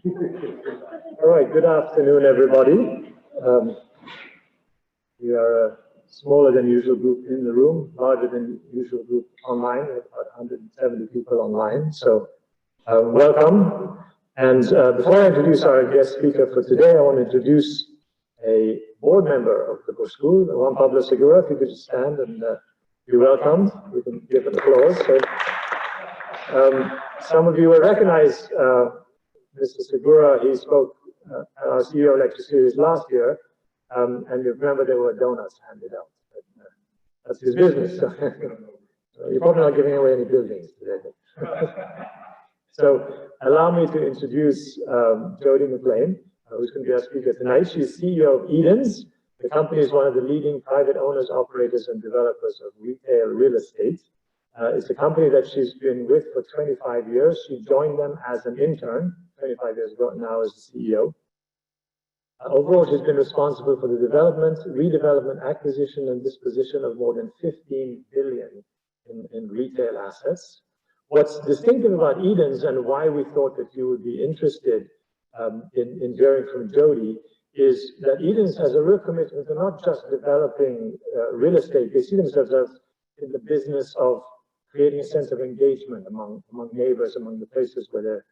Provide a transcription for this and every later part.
All right, good afternoon, everybody. We are a smaller than usual group in the room, larger than usual group online. We have about 170 people online, so welcome. And before I introduce our guest speaker for today, I want to introduce a board member of the Busch School, Juan Pablo Segura. If you could just stand and be welcomed. We can give an applause. So, some of you will recognize Mr. Segura. He spoke at our CEO lecture series last year, and you remember there were donuts handed out. That's his business. So you're probably not giving away any buildings today. So allow me to introduce Jodie McLean, who's going to be our speaker tonight. She's CEO of Edens. The company is one of the leading private owners, operators, and developers of retail real estate. It's a company that she's been with for 25 years. She joined them as an intern 25 years ago, now as the CEO. Overall, she's been responsible for the development, redevelopment, acquisition, and disposition of more than 15 billion in retail assets. What's distinctive about Edens and why we thought that you would be interested in hearing from Jodie is that Edens has a real commitment to not just developing real estate. They see themselves as in the business of creating a sense of engagement among neighbors, among the places where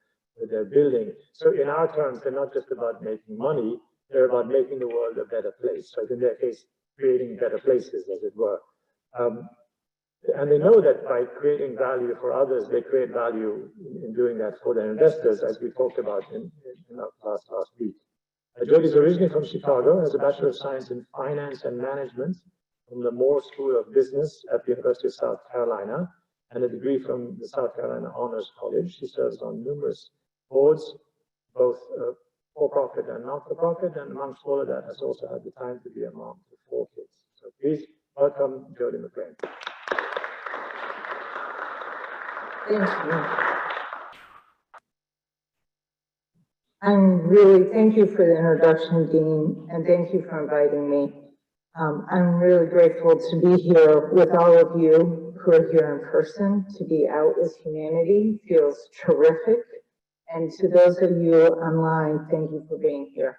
they're building. So in our terms, they're not just about making money, they're about making the world a better place. So in their case, creating better places, as it were. And they know that by creating value for others, they create value in doing that for their investors, as we talked about in our class last week. Jodie is originally from Chicago, has a Bachelor of Science in Finance and Management from the Moore School of Business at the University of South Carolina, and a degree from the South Carolina Honors College. She serves on numerous boards, both for-profit and not-for-profit, and amongst all of that has also had the time to be a mom to 4 kids. So please welcome Jodie McLean. Thank you. Thank you for the introduction, Dean, and thank you for inviting me. I'm really grateful to be here with all of you who are here in person. To be out with humanity feels terrific. And to those of you online, thank you for being here.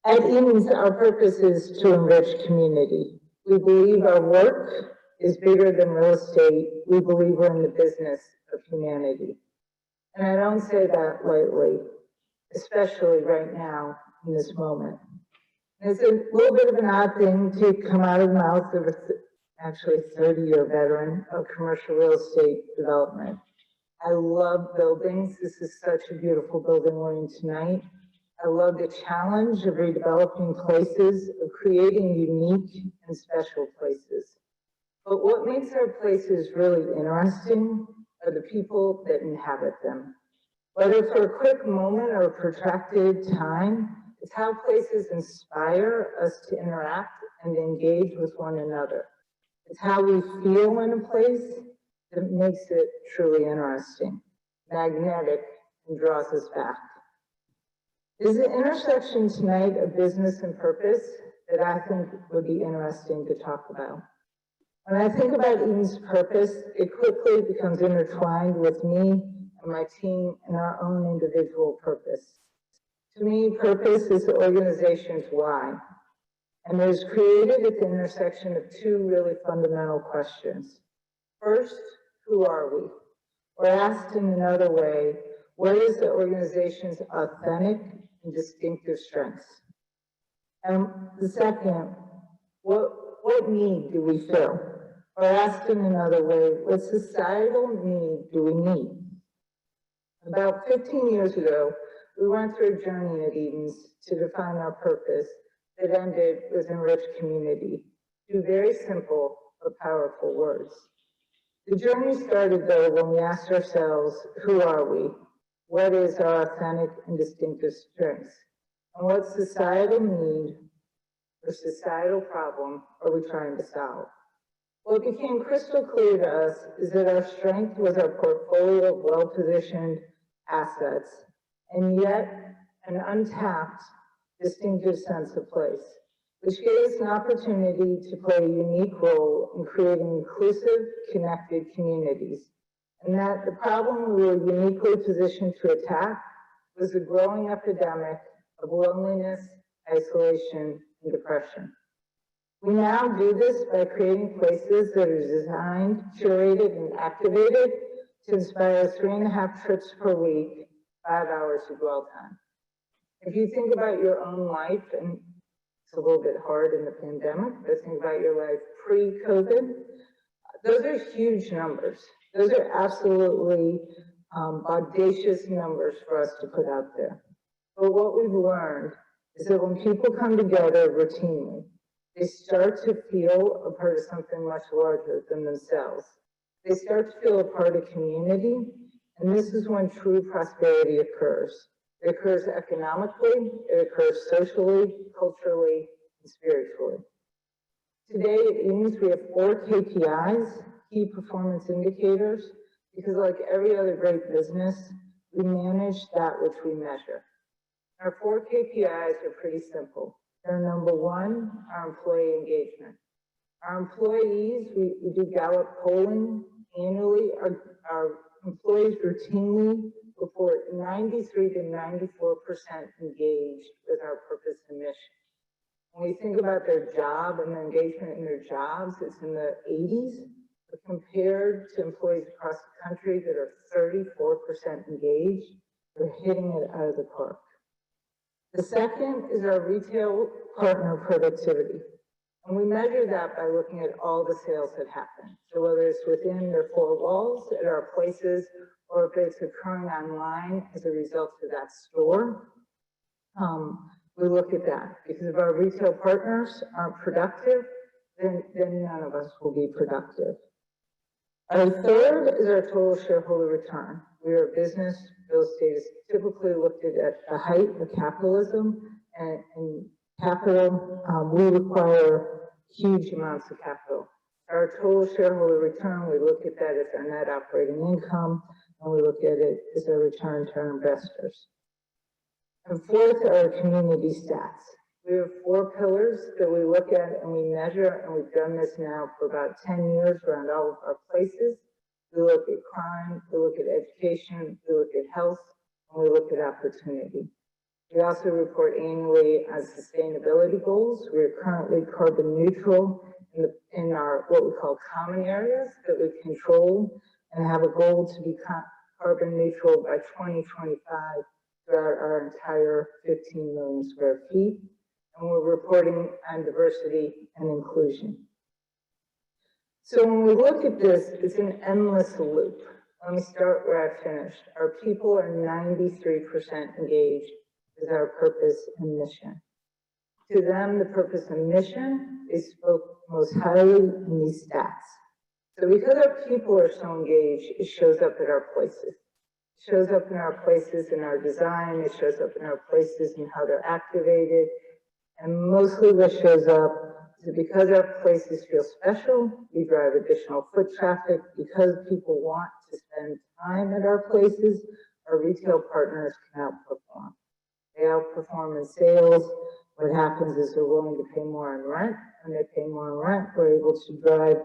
At Edens, our purpose is to enrich community. We believe our work is bigger than real estate. We believe we're in the business of humanity. And I don't say that lightly, especially right now in this moment. It's a little bit of an odd thing to come out of the mouth of actually a 30-year veteran of commercial real estate development. I love buildings. This is such a beautiful building we're in tonight. I love the challenge of redeveloping places, of creating unique and special places. But what makes our places really interesting are the people that inhabit them. Whether for a quick moment or a protracted time, it's how places inspire us to interact and engage with one another. It's how we feel in a place that makes it truly interesting, magnetic, and draws us back. Is the intersection tonight of business and purpose that I think would be interesting to talk about? When I think about Eden's purpose, it quickly becomes intertwined with me and my team and our own individual purpose. To me, purpose is the organization's why, and it is created at the intersection of 2 really fundamental questions. First, who are we? Or asked in another way, what is the organization's authentic and distinctive strengths? And the second, what need do we fill? Or asked in another way, what societal need do we meet? About 15 years ago, we went through a journey at Edens to define our purpose that ended with enriched community. 2 very simple but powerful words. The journey started, though, when we asked ourselves, who are we? What is our authentic and distinctive strengths? And what societal need or societal problem are we trying to solve? What became crystal clear to us is that our strength was our portfolio of well-positioned assets, and yet an untapped, distinctive sense of place, which gave us an opportunity to play a unique role in creating inclusive, connected communities, and that the problem we were uniquely positioned to attack was the growing epidemic of loneliness, isolation, and depression. We now do this by creating places that are designed, curated, and activated to inspire 3.5 trips per week, 5 hours of dwell time. If you think about your own life, and it's a little bit hard in the pandemic, but think about your life pre-COVID, those are huge numbers. Those are absolutely audacious numbers for us to put out there. But what we've learned is that when people come together routinely, they start to feel a part of something much larger than themselves. They start to feel a part of community, and this is when true prosperity occurs. It occurs economically, it occurs socially, culturally, and spiritually. Today at Edens, we have 4 KPIs, key performance indicators, because like every other great business, we manage that which we measure. Our 4 KPIs are pretty simple. They're number 1, our employee engagement. Our employees, we do Gallup polling annually. Our employees routinely report 93 to 94% engaged with our purpose and mission. When we think about their job and their engagement in their jobs, it's in the 80s, but compared to employees across the country that are 34% engaged, they're hitting it out of the park. The second is our retail partner productivity. And we measure that by looking at all the sales that happen. So whether it's within their 4 walls, at our places, or if it's occurring online as a result of that store, we look at that. Because if our retail partners aren't productive, then none of us will be productive. Our third is our total shareholder return. We are a business. Real estate is typically looked at the height of capitalism, and capital, we require huge amounts of capital. Our total shareholder return, we look at that as our net operating income, and we look at it as a return to our investors. And fourth are our community stats. We have 4 pillars that we look at and we measure, and we've done this now for about 10 years around all of our places. We look at crime, we look at education, we look at health, and we look at opportunity. We also report annually on sustainability goals. We are currently carbon neutral in our what we call common areas that we control, and have a goal to be carbon neutral by 2025 throughout our entire 15 million square feet. And we're reporting on diversity and inclusion. So when we look at this, it's an endless loop. Let me start where I finished. Our people are 93% engaged with our purpose and mission. To them, the purpose and mission is spoke most highly in these stats. So because our people are so engaged, it shows up at our places. It shows up in our places in our design. It shows up in our places in how they're activated. And mostly what shows up is that because our places feel special, we drive additional foot traffic. Because people want to spend time at our places, our retail partners can outperform. They outperform in sales. What happens is they're willing to pay more in rent. When they pay more in rent, we're able to drive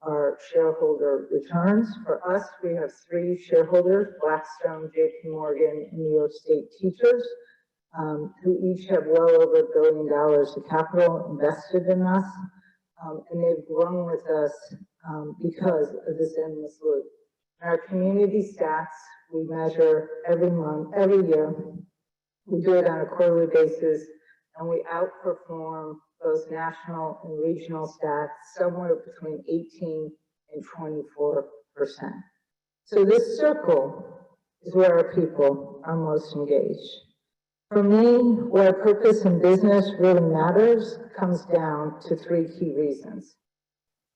our shareholder returns. For us, we have 3 shareholders, Blackstone, JP Morgan, and New York State Teachers, who each have well over $1 billion of capital invested in us, and they've grown with us because of this endless loop. In our community stats, we measure every month, every year. We do it on a quarterly basis, and we outperform both national and regional stats somewhere between 18 and 24%. So this circle is where our people are most engaged. For me, where purpose in business really matters comes down to 3 key reasons.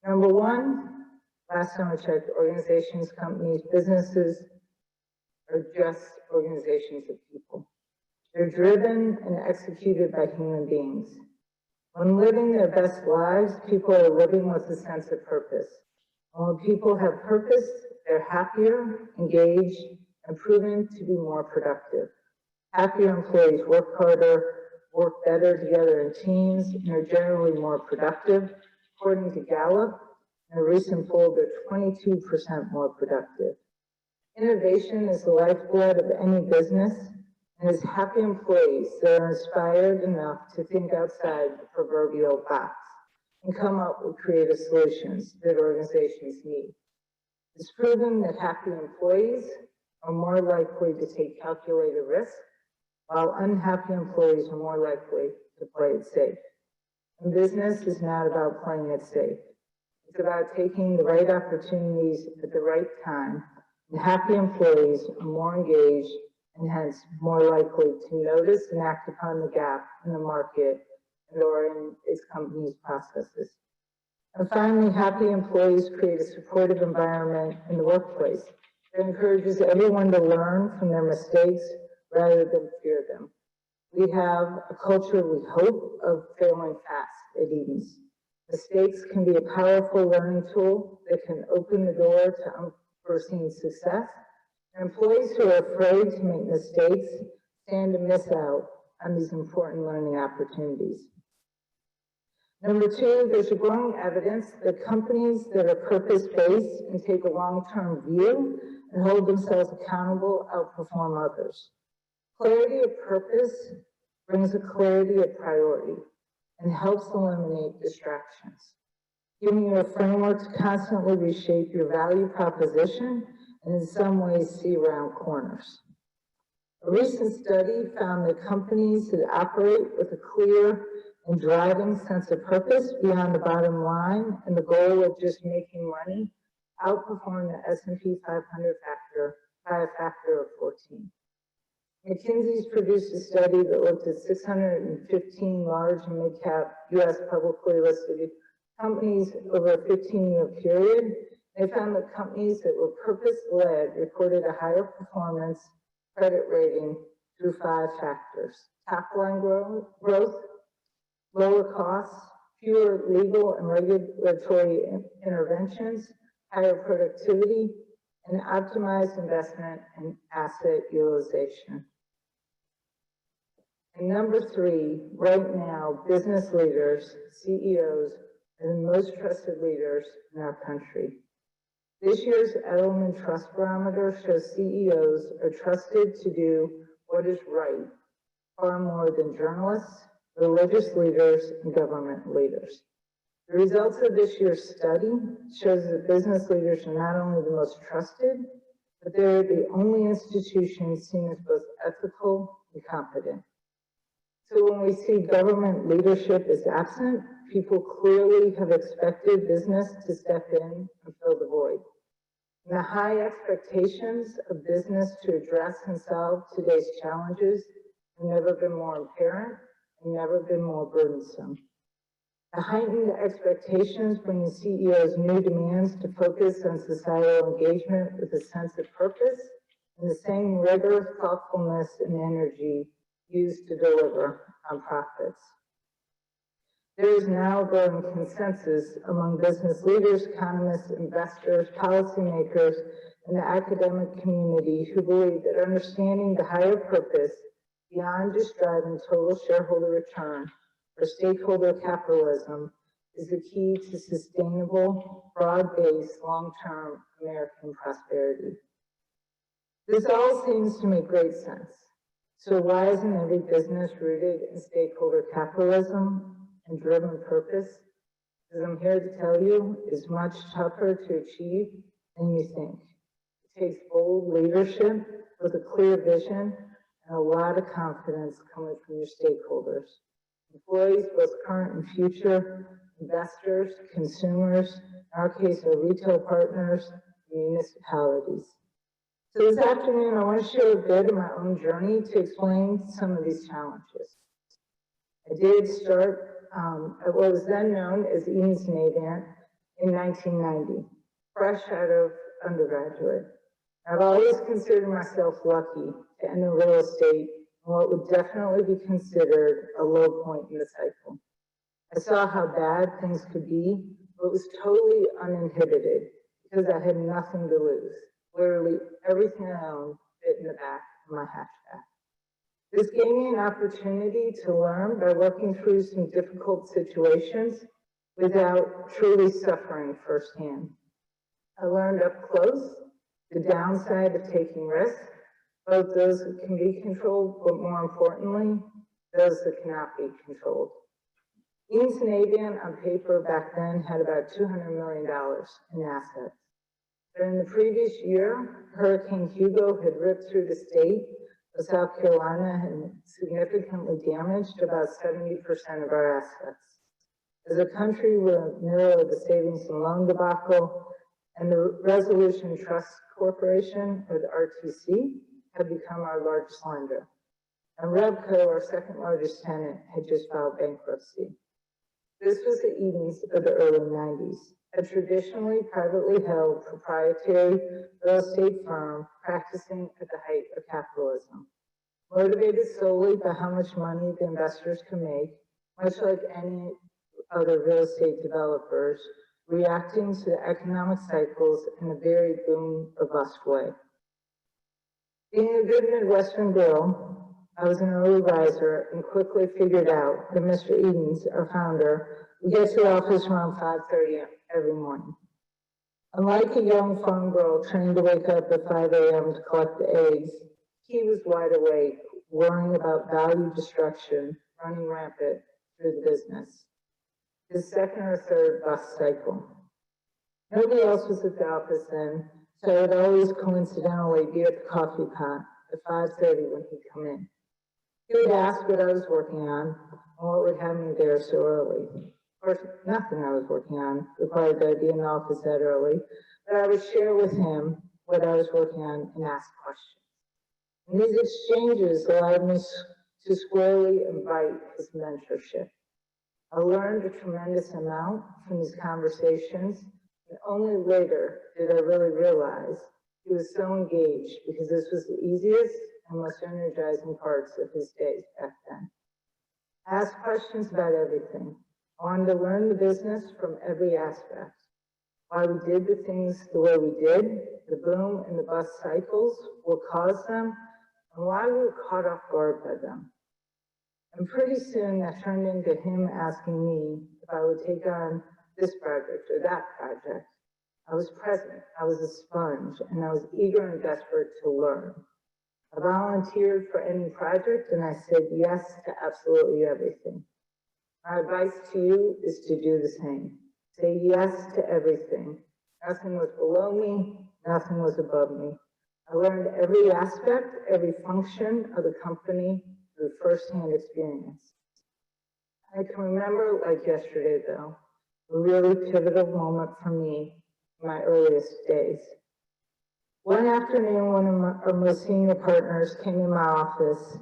Number 1, last time I checked, organizations, companies, businesses are just organizations of people. They're driven and executed by human beings. When living their best lives, people are living with a sense of purpose. And when people have purpose, they're happier, engaged, and proven to be more productive. Happier employees work harder, work better together in teams, and are generally more productive. According to Gallup, in a recent poll, they're 22% more productive. Innovation is the lifeblood of any business. and has happy employees that are inspired enough to think outside the proverbial box and come up with creative solutions that organizations need. It's proven that happy employees are more likely to take calculated risks, while unhappy employees are more likely to play it safe. And business is not about playing it safe. It's about taking the right opportunities at the right time, and happy employees are more engaged and hence more likely to notice and act upon the gap in the market and or in its company's processes. And finally, happy employees create a supportive environment in the workplace that encourages everyone to learn from their mistakes rather than fear them. We have a culture, we hope, of failing fast at Edens. Mistakes can be a powerful learning tool that can open the door to unforeseen success. And employees who are afraid to make mistakes stand to miss out on these important learning opportunities. Number two, there's a growing evidence that companies that are purpose-based and take a long-term view and hold themselves accountable outperform others. Clarity of purpose brings a clarity of priority and helps eliminate distractions, giving you a framework to constantly reshape your value proposition and in some ways see around corners. A recent study found that companies that operate with a clear and driving sense of purpose beyond the bottom line and the goal of just making money outperform the S&P 500 by a factor of 14. McKinsey's produced a study that looked at 615 large and mid-cap U.S. publicly listed companies over a 15-year period. They found that companies that were purpose-led reported a higher performance credit rating through 5 factors: top-line growth, lower costs, fewer legal and regulatory interventions, higher productivity, and optimized investment and asset utilization. And number 3, right now, business leaders, CEOs, are the most trusted leaders in our country. This year's Edelman Trust Barometer shows CEOs are trusted to do what is right far more than journalists, religious leaders, and government leaders. The results of this year's study shows that business leaders are not only the most trusted, but they're the only institution seen as both ethical and competent. So when we see government leadership is absent, people clearly have expected business to step in and fill the void. And the high expectations of business to address and solve today's challenges have never been more apparent and never been more burdensome. The heightened expectations bring CEOs new demands to focus on societal engagement with a sense of purpose and the same rigor, thoughtfulness, and energy used to deliver on profits. There is now a growing consensus among business leaders, economists, investors, policymakers, and the academic community who believe that understanding the higher purpose beyond just driving total shareholder return or stakeholder capitalism is the key to sustainable, broad-based, long-term American prosperity. This all seems to make great sense. So why isn't every business rooted in stakeholder capitalism and driven purpose? Because I'm here to tell you, it's much tougher to achieve than you think. It takes bold leadership with a clear vision and a lot of confidence coming from your stakeholders. Employees, both current and future, investors, consumers, in our case, our retail partners, municipalities. So this afternoon, I want to share a bit of my own journey to explain some of these challenges. I did start at what was then known as Edens Navant in 1990, fresh out of undergraduate. I've always considered myself lucky to enter real estate in what would definitely be considered a low point in the cycle. I saw how bad things could be, but was totally uninhibited because I had nothing to lose. Literally everything I owned fit in the back of my hatchback. This gave me an opportunity to learn by working through some difficult situations without truly suffering firsthand. I learned up close the downside of taking risks, both those that can be controlled, but more importantly, those that cannot be controlled. Eaton's and Avian on paper back then had about $200 million in assets. During the previous year, Hurricane Hugo had ripped through the state of South Carolina and significantly damaged about 70% of our assets. As a country, we're in the middle of the savings and loan debacle, and the Resolution Trust Corporation, or the RTC, had become our largest lender. And Revco, our second largest tenant, had just filed bankruptcy. This was the Edens of the early 90s, a traditionally privately held proprietary real estate firm practicing at the height of capitalism. Motivated solely by how much money the investors can make, much like any other real estate developers, reacting to the economic cycles in a very boom or bust way. Being a good Midwestern girl, I was an early riser and quickly figured out that Mr. Edens, our founder, would get to the office around 5:30 every morning. Unlike a young farm girl trained to wake up at 5 a.m. to collect the eggs, he was wide awake, worrying about value destruction running rampant through the business. His second or third bust cycle. Nobody else was at the office then, so I would always coincidentally be at the coffee pot at 5:30 when he'd come in. He would ask what I was working on and what would have me there so early. Of course, nothing I was working on required that I be in the office that early, but I would share with him what I was working on and ask questions. And these exchanges allowed me to squarely invite his mentorship. I learned a tremendous amount from these conversations, and only later did I really realize he was so engaged because this was the easiest and most energizing parts of his days back then. I asked questions about everything. I wanted to learn the business from every aspect. Why we did the things the way we did, the boom and the bust cycles, what caused them, and why we were caught off guard by them. And pretty soon that turned into him asking me if I would take on this project or that project. I was present, I was a sponge, and I was eager and desperate to learn. I volunteered for any project and I said yes to absolutely everything. My advice to you is to do the same. Say yes to everything. Nothing was below me, nothing was above me. I learned every aspect, every function of the company through firsthand experience. I can remember like yesterday though, a really pivotal moment for me in my earliest days. One afternoon, one of our most senior partners came in my office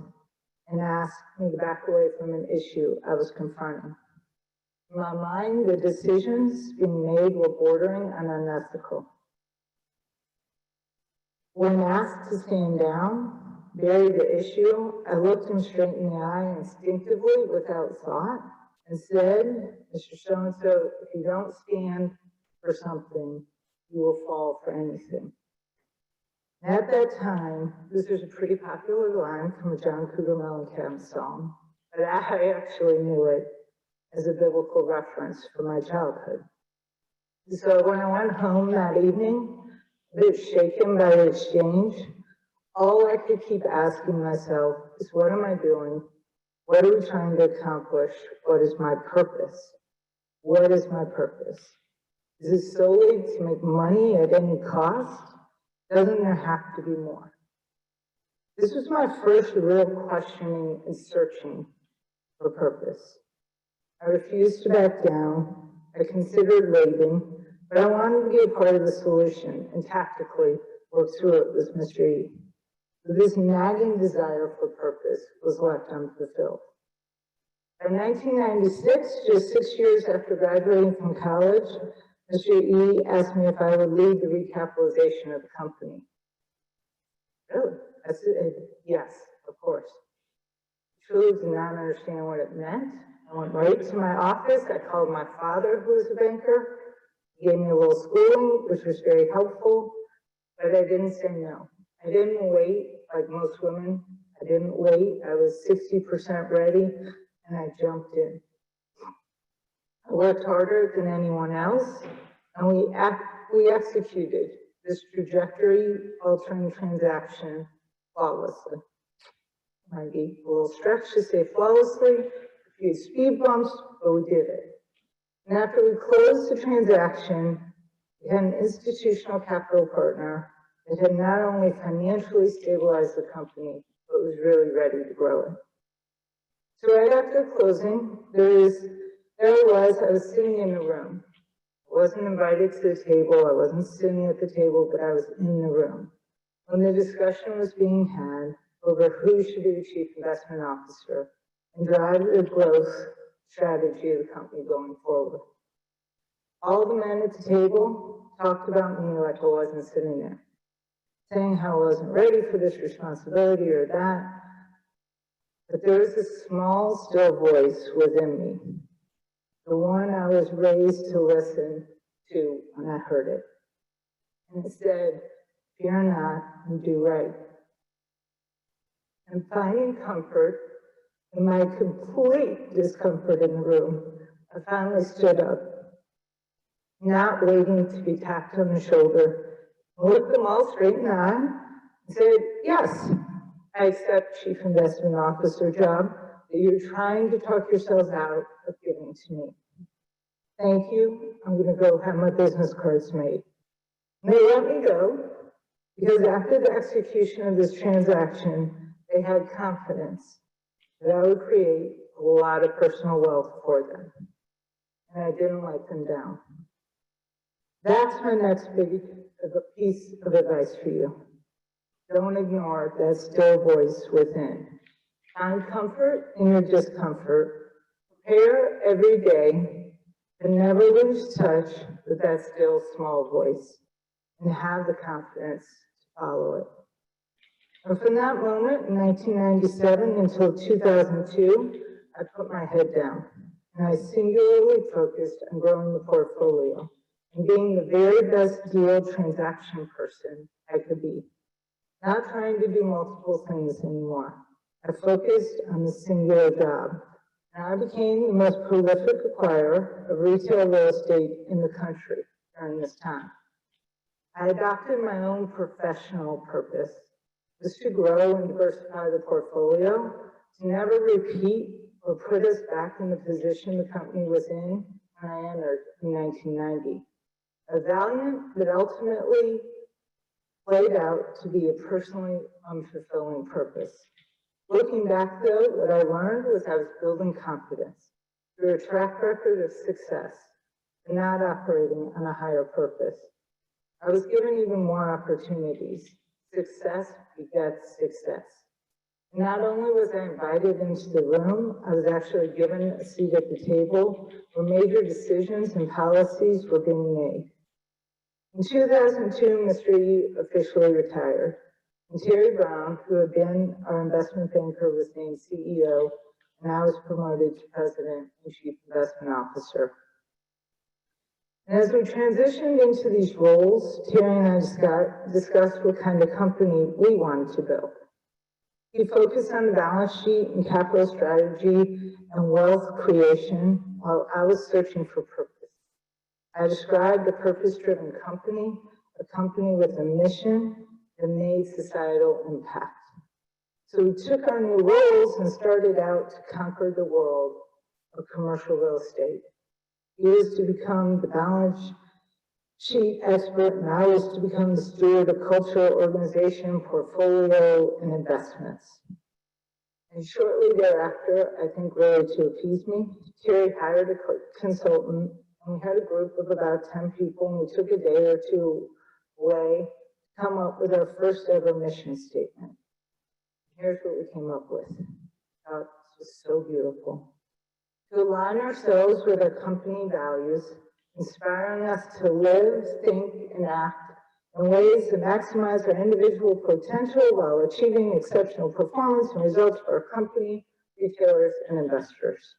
and asked me to back away from an issue I was confronting. In my mind, the decisions being made were bordering on unethical. When asked to stand down, bury the issue, I looked him straight in the eye instinctively without thought and said, Mr. So-and-so, if you don't stand for something, you will fall for anything. And at that time, this was a pretty popular line from a John Cougar Mellencamp song, but I actually knew it as a biblical reference from my childhood. So when I went home that evening, a bit shaken by the exchange, all I could keep asking myself is, what am I doing? What are we trying to accomplish? What is my purpose? What is my purpose? Is it solely to make money at any cost? Doesn't there have to be more? This was my first real questioning and searching for purpose. I refused to back down. I considered leaving, but I wanted to be a part of the solution and tactically work through it with Mr. E. But this nagging desire for purpose was left unfulfilled. In 1996, just 6 years after graduating from college, Mr. E asked me if I would lead the recapitalization of the company. Really? I said, yes, of course. I truly did not understand what it meant. I went right to my office. I called my father, who was a banker. He gave me a little schooling, which was very helpful, but I didn't say no. I didn't wait like most women. I didn't wait. I was 60% ready, and I jumped in. I worked harder than anyone else, and we executed this trajectory-altering transaction flawlessly. Might be a little stretch to say flawlessly, a few speed bumps, but we did it. And after we closed the transaction, we had an institutional capital partner that had not only financially stabilized the company, but was really ready to grow it. So right after closing, I was sitting in the room. I wasn't invited to the table, I wasn't sitting at the table, but I was in the room when the discussion was being had over who should be the chief investment officer and drive the growth strategy of the company going forward. All the men at the table talked about me like I wasn't sitting there, saying how I wasn't ready for this responsibility or that, but there was a small, still voice within me, the one I was raised to listen to when I heard it. And it said, fear not and do right. And finding comfort in my complete discomfort in the room, I finally stood up, not waiting to be tapped on the shoulder, looked them all straight in the eye, and said, yes, I accept Chief Investment Officer job that you're trying to talk yourselves out of giving to me. Thank you. I'm going to go have my business cards made. And they let me go because after the execution of this transaction, they had confidence that I would create a lot of personal wealth for them. And I didn't let them down. That's my next big piece of advice for you. Don't ignore that still voice within. Find comfort in your discomfort. Prepare every day to never lose touch with that still small voice and have the confidence to follow it. And from that moment in 1997 until 2002, I put my head down and I singularly focused on growing the portfolio and being the very best deal transaction person I could be. Not trying to do multiple things anymore. I focused on the singular job, and I became the most prolific acquirer of retail real estate in the country during this time. I adopted my own professional purpose, was to grow and diversify the portfolio, to never repeat or put us back in the position the company was in when I entered in 1990. A valiant but ultimately played out to be a personally unfulfilling purpose. Looking back though, what I learned was I was building confidence through a track record of success and not operating on a higher purpose. I was given even more opportunities. Success begets success. Not only was I invited into the room, I was actually given a seat at the table where major decisions and policies were being made. In 2002, Mr. E officially retired, and Terry Brown, who had been our investment banker, was named CEO, and I was promoted to President and Chief Investment Officer. And as we transitioned into these roles, Terry and I discussed what kind of company we wanted to build. He focused on the balance sheet and capital strategy and wealth creation while I was searching for purpose. I described a purpose-driven company, a company with a mission that made societal impact. So we took our new roles and started out to conquer the world of commercial real estate. He was to become the balance sheet expert, and I was to become the steward of cultural organization, portfolio, and investments. And shortly thereafter, I think really to appease me, Terry hired a consultant, and we had a group of about 10 people, and we took a day or two away to come up with our first ever mission statement. Here's what we came up with. It was so beautiful. To align ourselves with our company values, inspiring us to live, think, and act in ways that maximize our individual potential while achieving exceptional performance and results for our company, retailers, and investors.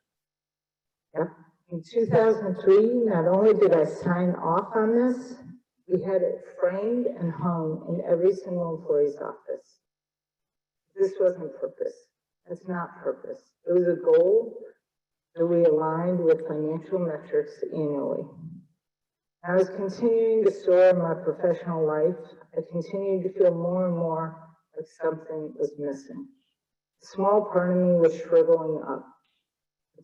Yep. In 2003, not only did I sign off on this, we had it framed and hung in every single employee's office. This wasn't purpose. That's not purpose. It was a goal that we aligned with financial metrics annually. I was continuing to soar in my professional life. I continued to feel more and more like something was missing. A small part of me was shriveling up.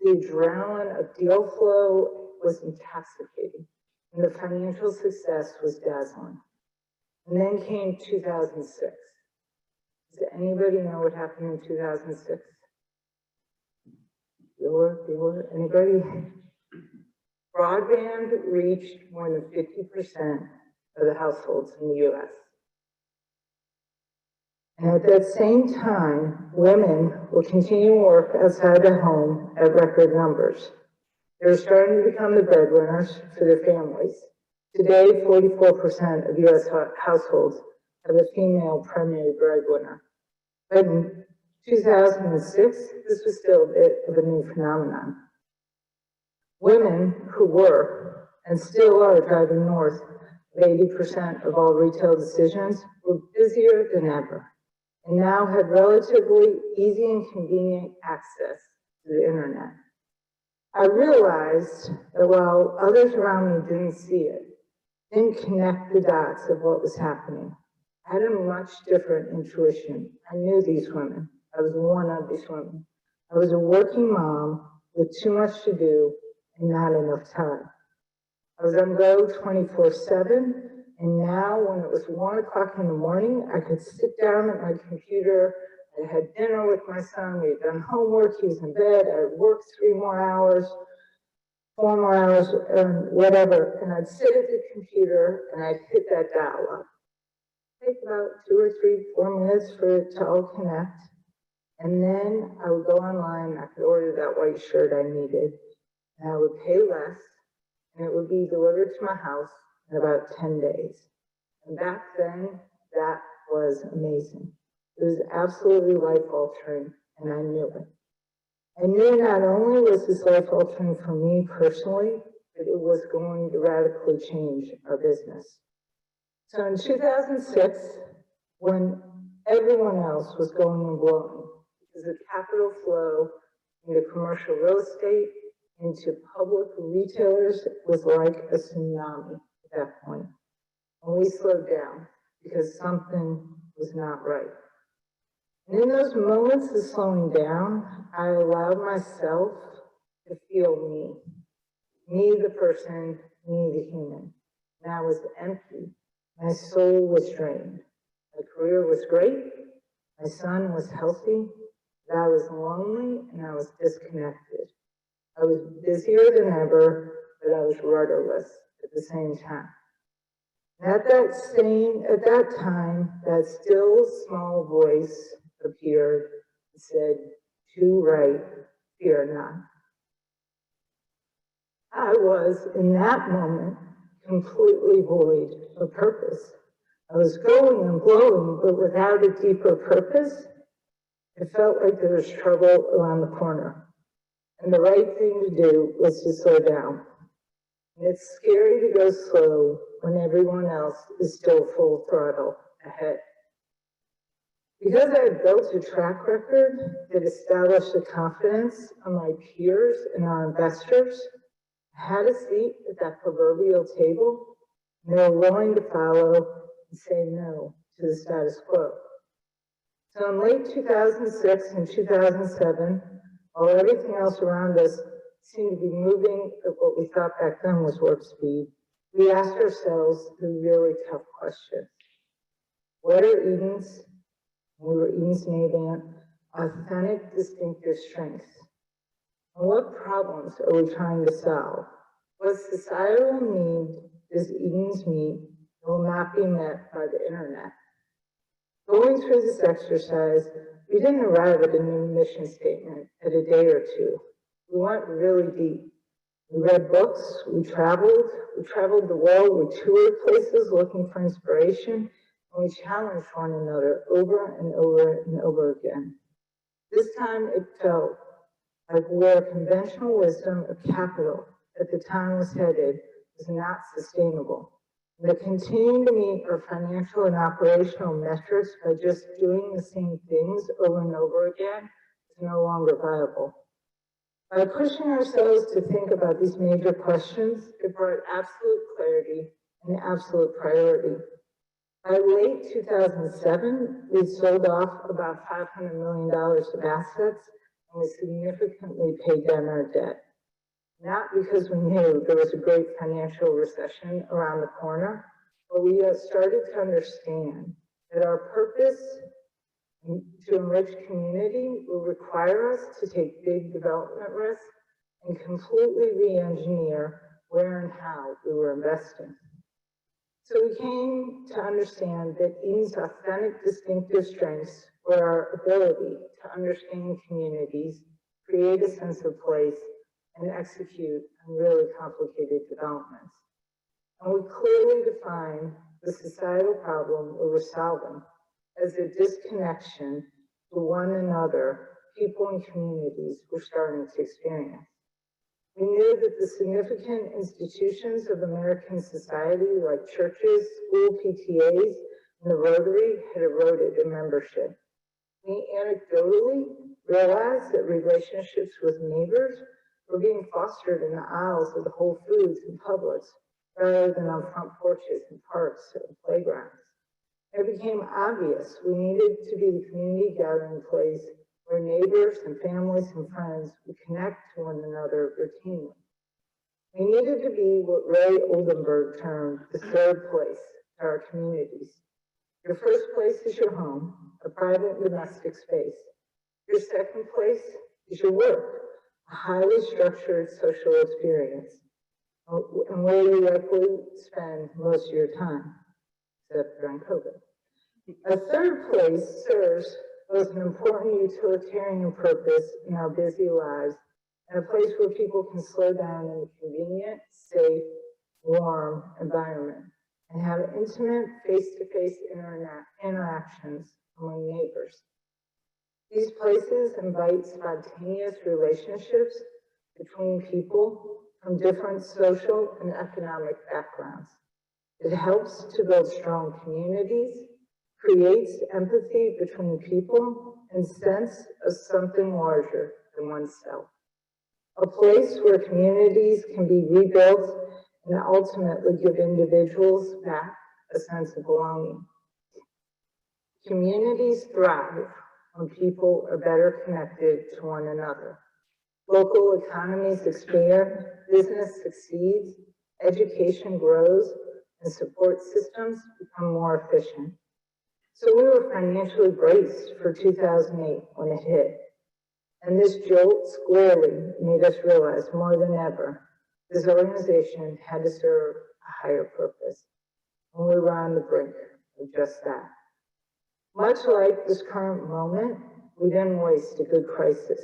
The adrenaline of deal flow was intoxicating, and the financial success was dazzling. And then came 2006. Does anybody know what happened in 2006? Anybody? Broadband reached more than 50% of the households in the US. And at that same time, women were continuing to work outside the home at record numbers. They were starting to become the breadwinners for their families. Today, 44% of US households have a female primary breadwinner. But in 2006, this was still a bit of a new phenomenon. Women who were, and still are, driving north of 80% of all retail decisions were busier than ever, and now had relatively easy and convenient access to the internet. I realized that while others around me didn't see it, didn't connect the dots of what was happening, I had a much different intuition. I knew these women. I was one of these women. I was a working mom with too much to do and not enough time. I was on go 24/7, and now when it was 1 o'clock in the morning, I could sit down at my computer. I had dinner with my son. We had done homework. He was in bed. I had worked 3 more hours, 4 more hours, whatever. And I'd sit at the computer and I'd hit that dial up. Take about 2 or 3, 4 minutes for it to all connect. And then I would go online. I could order that white shirt I needed. And I would pay less. And it would be delivered to my house in about 10 days. And back then, that was amazing. It was absolutely life-altering, and I knew it. I knew not only was this life-altering for me personally, but it was going to radically change our business. So in 2006, when everyone else was going and blowing, because the capital flow into commercial real estate, into public retailers was like a tsunami at that point. And we slowed down because something was not right. And in those moments of slowing down, I allowed myself to feel me. Me, the person, me, the human. And I was empty. My soul was drained. My career was great. My son was healthy. But I was lonely and I was disconnected. I was busier than ever, but I was rudderless at the same time. And at that time, that still small voice appeared and said, "Too right, fear not." I was, in that moment, completely void of purpose. I was going and blowing, but without a deeper purpose, it felt like there was trouble around the corner. And the right thing to do was to slow down. And it's scary to go slow when everyone else is still full throttle ahead. Because I had built a track record that established the confidence of my peers and our investors, I had a seat at that proverbial table, and they were willing to follow and say no to the status quo. So in late 2006 and 2007, while everything else around us seemed to be moving at what we thought back then was warp speed, we asked ourselves the really tough question. What are Eden's, we were Eden's Navant, authentic, distinctive strengths? And what problems are we trying to solve? What societal need does Eden's meet that will not be met by the internet? Going through this exercise, we didn't arrive at a new mission statement at a day or two. We went really deep. We read books, we traveled the world, we toured places looking for inspiration, and we challenged one another over and over and over again. This time it felt like where conventional wisdom of capital at the time was headed was not sustainable. And that continuing to meet our financial and operational metrics by just doing the same things over and over again is no longer viable. By pushing ourselves to think about these major questions, it brought absolute clarity and absolute priority. By late 2007, we sold off about $500 million of assets, and we significantly paid down our debt. Not because we knew there was a great financial recession around the corner, but we started to understand that our purpose to enrich community will require us to take big development risks and completely re-engineer where and how we were investing. So we came to understand that Eden's authentic, distinctive strengths were our ability to understand communities, create a sense of place, and execute on really complicated developments. And we clearly defined the societal problem we were solving as a disconnection to one another people and communities were starting to experience. We knew that the significant institutions of American society, like churches, school PTAs, and the Rotary, had eroded in membership. We anecdotally realized that relationships with neighbors were being fostered in the aisles of the Whole Foods and Publix, rather than on front porches and parks and playgrounds. It became obvious we needed to be the community gathering place where neighbors and families and friends would connect to one another routinely. We needed to be what Ray Oldenburg termed the third place to our communities. Your first place is your home, a private domestic space. Your second place is your work, a highly structured social experience, and where you likely spend most of your time, except during COVID. A third place serves both an important utilitarian purpose in our busy lives and a place where people can slow down in a convenient, safe, warm environment and have intimate face-to-face interactions among neighbors. These places invite spontaneous relationships between people from different social and economic backgrounds. It helps to build strong communities, creates empathy between people, and sense of something larger than oneself. A place where communities can be rebuilt and ultimately give individuals back a sense of belonging. Communities thrive when people are better connected to one another. Local economies expand, business succeeds, education grows, and support systems become more efficient. So we were financially braced for 2008 when it hit. And this jolt squarely made us realize more than ever, this organization had to serve a higher purpose. And we were on the brink of just that. Much like this current moment, we didn't waste a good crisis.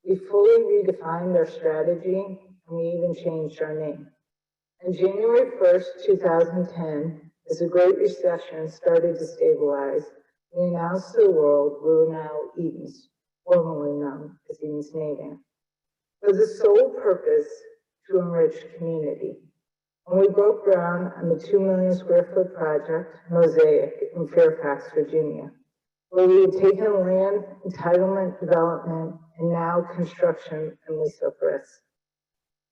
We fully redefined our strategy, and we even changed our name. On January 1st, 2010, as the Great Recession started to stabilize, we announced to the world we were now Eden's, formerly known as Eden's Navy, with the sole purpose to enrich community. And we broke ground on the 2 million square foot project, Mosaic, in Fairfax, Virginia, where we had taken land, entitlement, development, and now construction and lease-up risks.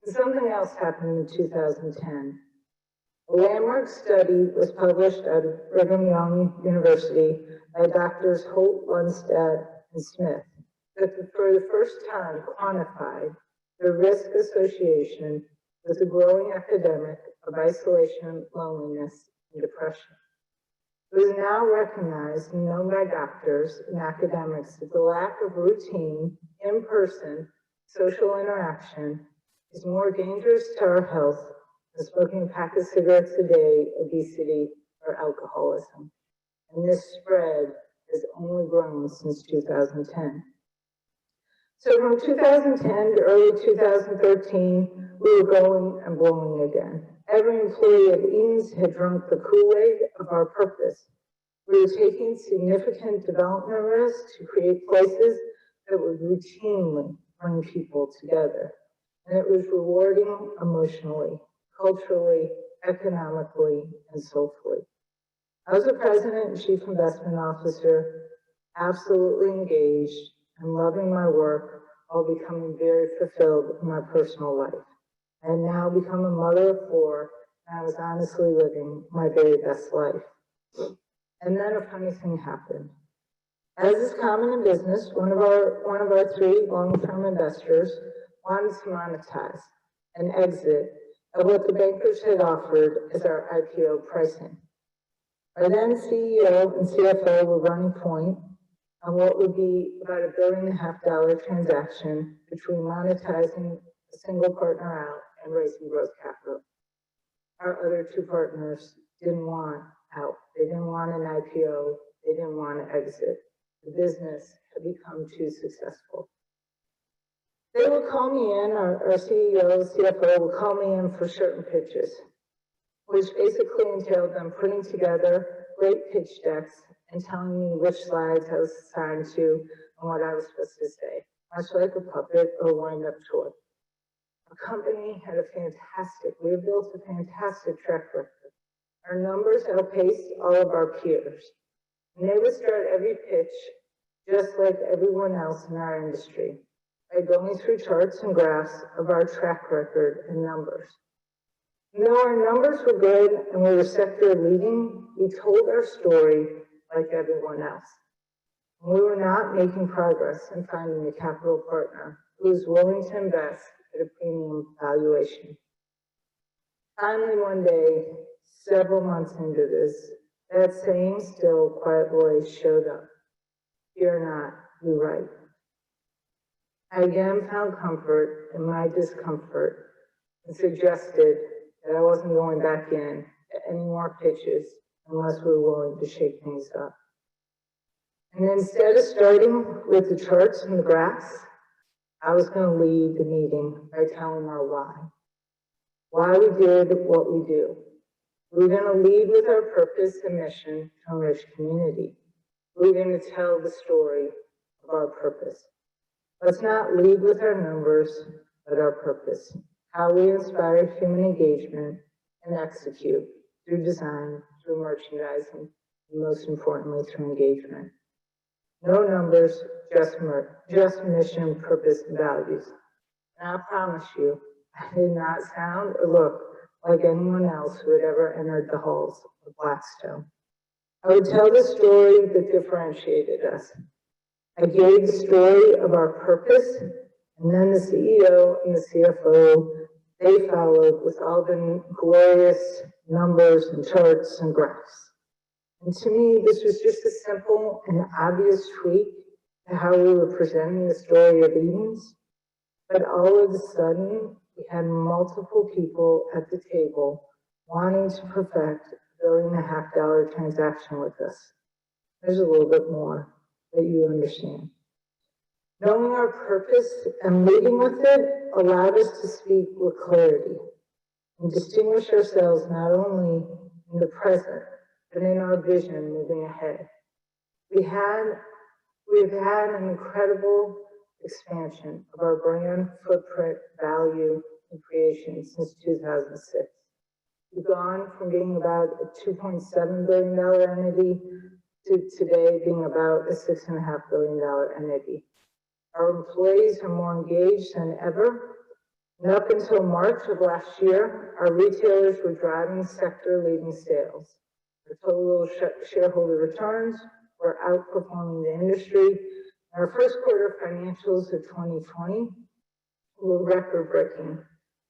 And something else happened in 2010. A landmark study was published out of Brigham Young University by Drs. Holt, Lundstedt, and Smith that for the first time quantified the risk association with the growing epidemic of isolation, loneliness, and depression. It is now recognized and known by doctors and academics that the lack of routine, in-person social interaction is more dangerous to our health than smoking a pack of cigarettes a day, obesity, or alcoholism. And this spread has only grown since 2010. So from 2010 to early 2013, we were going and blowing again. Every employee of Eden's had drunk the Kool-Aid of our purpose. We were taking significant development risks to create places that would routinely bring people together. And it was rewarding emotionally, culturally, economically, and soulfully. I was the president and chief investment officer, absolutely engaged and loving my work while becoming very fulfilled in my personal life. I had now become a mother of 4, and I was honestly living my very best life. And then a funny thing happened. As is common in business, one of our three long-term investors wanted to monetize and exit at what the bankers had offered as our IPO pricing. Our then CEO and CFO were running point on what would be about $1.5 billion transaction between monetizing a single partner out and raising growth capital. Our other two partners didn't want out. They didn't want an IPO. They didn't want to exit. The business had become too successful. They would call me in, our CEO, CFO would call me in for certain pitches, which basically entailed them putting together great pitch decks and telling me which slides I was assigned to and what I was supposed to say, much like a puppet or wind-up toy. Our company had we have built a fantastic track record. Our numbers outpaced all of our peers. And they would start every pitch, just like everyone else in our industry, by going through charts and graphs of our track record and numbers. And though our numbers were good and we were sector leading, we told our story like everyone else. And we were not making progress in finding a capital partner who was willing to invest at a premium valuation. Finally, one day, several months into this, that same still, quiet voice showed up. Fear not, you right. I again found comfort in my discomfort and suggested that I wasn't going back in to any more pitches unless we were willing to shake things up. And instead of starting with the charts and the graphs, I was going to lead the meeting by telling our why we did what we do. We're going to lead with our purpose and mission to enrich community. We're going to tell the story of our purpose. Let's not lead with our numbers, but our purpose, how we inspire human engagement and execute through design, through merchandising, and most importantly, through engagement. No numbers, just mission, purpose, and values. And I promise you, I did not sound or look like anyone else who had ever entered the halls of Blackstone. I would tell the story that differentiated us. I gave the story of our purpose, and then the CEO and the CFO, they followed with all the glorious numbers and charts and graphs. And to me, this was just a simple and obvious tweak to how we were presenting the story of Edens. But all of a sudden, we had multiple people at the table wanting to perfect a $1.5 billion transaction with us. There's a little bit more that you understand. Knowing our purpose and leading with it allowed us to speak with clarity and distinguish ourselves not only in the present, but in our vision moving ahead. We've had an incredible expansion of our brand, footprint, value, and creation since 2006. We've gone from being about a $2.7 billion entity to today being about a $6.5 billion entity. Our employees are more engaged than ever. And up until March of last year, our retailers were driving sector-leading sales. The total shareholder returns were outperforming the industry. Our first quarter financials of 2020 were record-breaking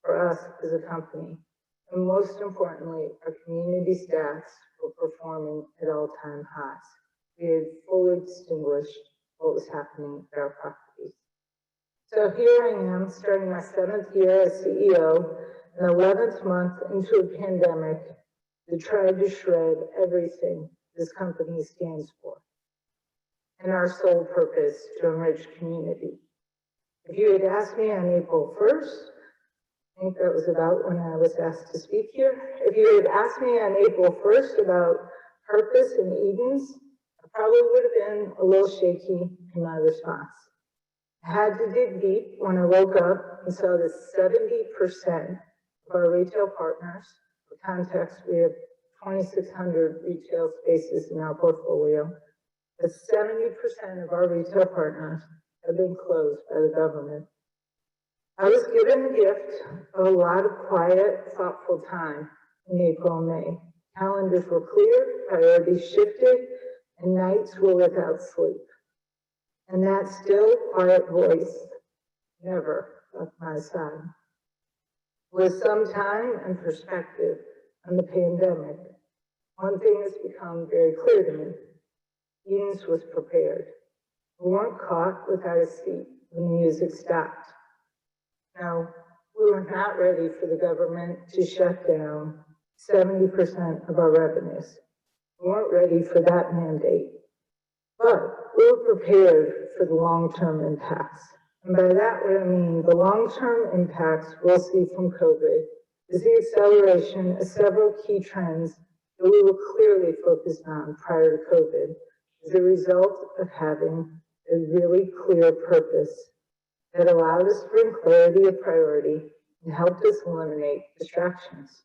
for us as a company. And most importantly, our community stats were performing at all-time highs. We had fully distinguished what was happening at our properties. So here I am, starting my 7th year as CEO, and 11th month into a pandemic that tried to shred everything this company stands for, and our sole purpose to enrich community. If you had asked me on April 1st, I think that was about when I was asked to speak here. If you had asked me on April 1st about purpose and Edens, I probably would have been a little shaky in my response. I had to dig deep when I woke up and saw that 70% of our retail partners, for context, we have 2,600 retail spaces in our portfolio, but 70% of our retail partners have been closed by the government. I was given the gift of a lot of quiet, thoughtful time in April and May Calendars were clear, priorities shifted, and nights were without sleep. And that still, quiet voice never left my side. With some time and perspective on the pandemic, one thing has become very clear to me. Edens was prepared. We weren't caught without a seat when the music stopped. No, we were not ready for the government to shut down 70% of our revenues. We weren't ready for that mandate. But we were prepared for the long-term impacts. And by that, what I mean, the long-term impacts we'll see from COVID is the acceleration of several key trends that we were clearly focused on prior to COVID as a result of having a really clear purpose that allowed us to bring clarity of priority and helped us eliminate distractions.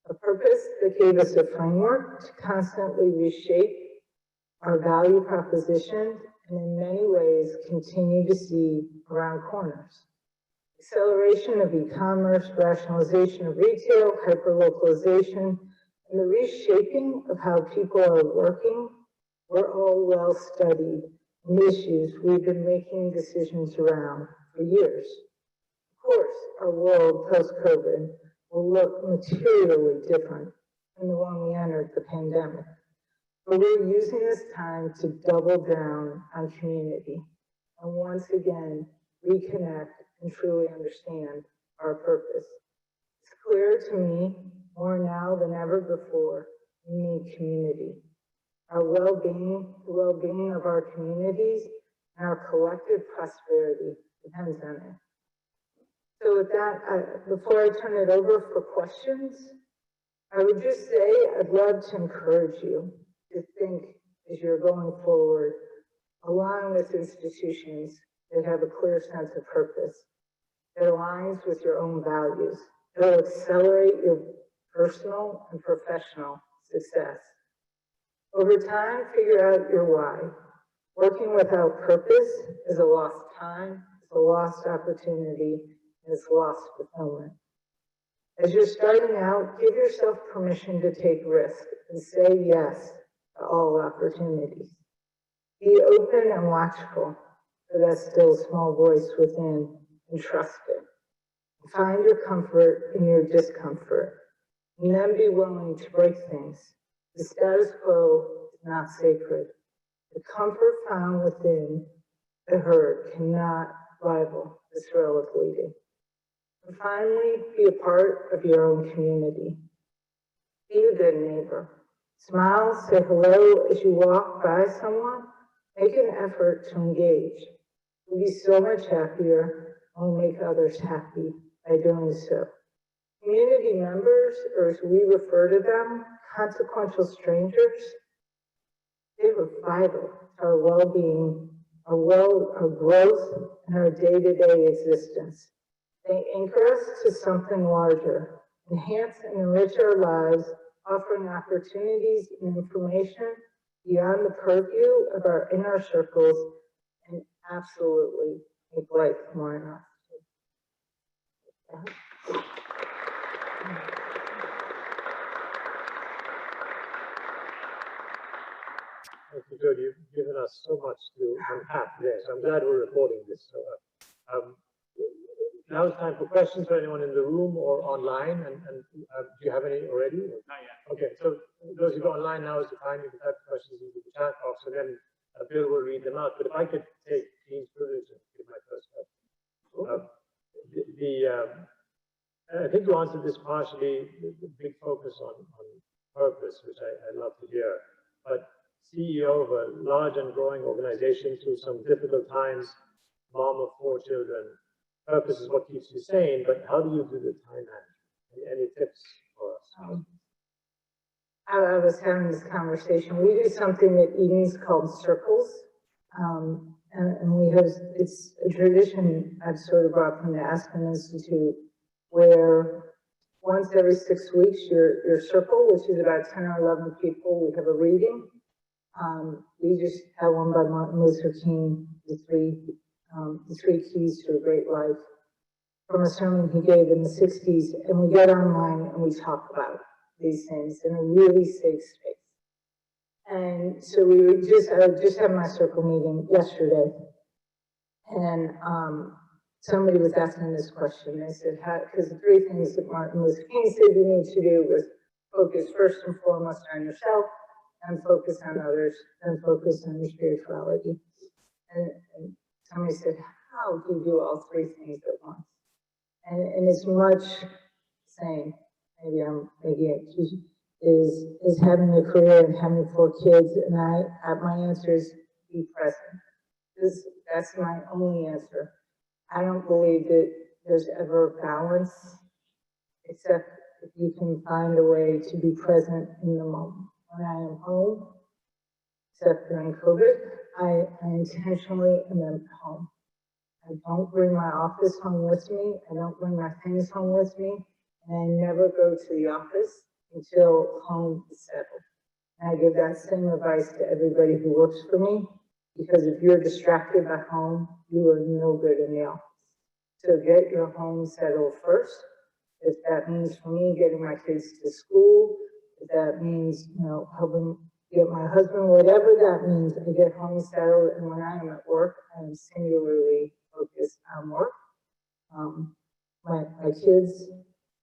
A purpose that gave us a framework to constantly reshape our value proposition and in many ways continue to see around corners. Acceleration of e-commerce, rationalization of retail, hyperlocalization, and the reshaping of how people are working were all well studied and issues we've been making decisions around for years. Of course, our world post-COVID will look materially different than the one we entered the pandemic. But we're using this time to double down on community and once again reconnect and truly understand our purpose. It's clear to me more now than ever before we need community. Our well-being, the well-being of our communities, and our collective prosperity depends on it. So with that, before I turn it over for questions, I would just say I'd love to encourage you to think as you're going forward, along with institutions that have a clear sense of purpose, that aligns with your own values, that will accelerate your personal and professional success. Over time, figure out your why. Working without purpose is a lost time, it's a lost opportunity, and it's lost fulfillment. As you're starting out, give yourself permission to take risks and say yes to all opportunities. Be open and watchful for that still small voice within and trust it. Find your comfort in your discomfort and then be willing to break things. The status quo is not sacred. The comfort found within the herd cannot rival the thrill of leading. And finally, be a part of your own community. Be a good neighbor. Smile, say hello as you walk by someone. Make an effort to engage. You'll be so much happier and will make others happy by doing so. Community members, or as we refer to them, consequential strangers, they were vital to our well-being, our growth, and our day-to-day existence. They anchor us to something larger, enhance and enrich our lives, offering opportunities and information beyond the purview of our inner circles, and absolutely make life more interesting. Thank you, Jodie. You've given us so much to unpack there, so I'm glad we're recording this. So, now it's time for questions for anyone in the room or online. And do you have any already? Not yet. Okay, so those who go online, now is the time you can type questions into the chat box, and then Bill will read them out. But if I could take Dean's privilege and give my first question. I think you answered this partially, the big focus on purpose, which I love to hear. But CEO of a large and growing organization through some difficult times, mom of 4 children, purpose is what keeps you sane, but how do you do the time management? Any tips for us? I was having this conversation. We do something at Edens called circles. And we have, it's a tradition I've sort of brought from the Aspen Institute, where once every 6 weeks, your circle, which is about 10 or 11 people, we have a reading. We just had one by Martin Luther King, the three keys to a great life, from a sermon he gave in the 60s, and we get online and we talk about it. these things in a really safe space. And so we were just had my circle meeting yesterday, and somebody was asking this question. They said, because the three things that Martin Luther King said you need to do was focus first and foremost on yourself, and focus on others, and focus on your spirituality. And somebody said, how do you do all three things at once? And it's much saying, is having a career and having 4 kids, and my answer is be present. That's my only answer. I don't believe that there's ever a balance, except if you can find a way to be present in the moment. When I am home, except during COVID, I intentionally am at home. I don't bring my office home with me. I don't bring my things home with me. And I never go to the office until home is settled. And I give that same advice to everybody who works for me, because if you're distracted at home, you are no good in the office. So get your home settled first. If that means for me getting my kids to school, if that means, helping get my husband, whatever that means, I get home settled. And when I am at work, I am singularly focused on work. My kids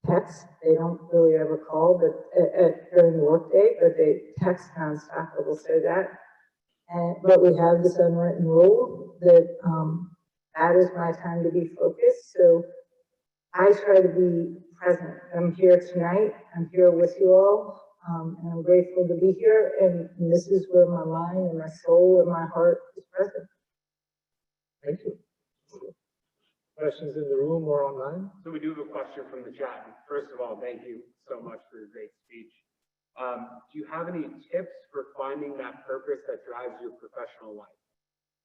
text. They don't really ever call, but during the workday, but they text nonstop. I will say that. But we have this unwritten rule that that is my time to be focused. So I try to be present. I'm here tonight. I'm here with you all, and I'm grateful to be here. And this is where my mind and my soul and my heart is present. Thank you. Questions in the room or online? So we do have a question from the chat. First of all, thank you so much for your great speech. Do you have any tips for finding that purpose that drives your professional life?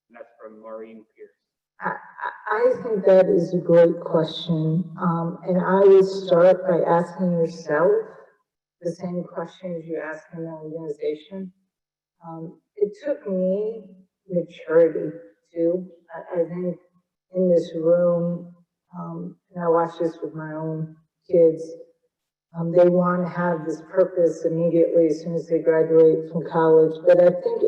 And that's from Maureen Pierce. I think that is a great question. And I would start by asking yourself the same questions you ask in an organization. It took me maturity too. I think in this room, and I watch this with my own kids, they want to have this purpose immediately as soon as they graduate from college. But I think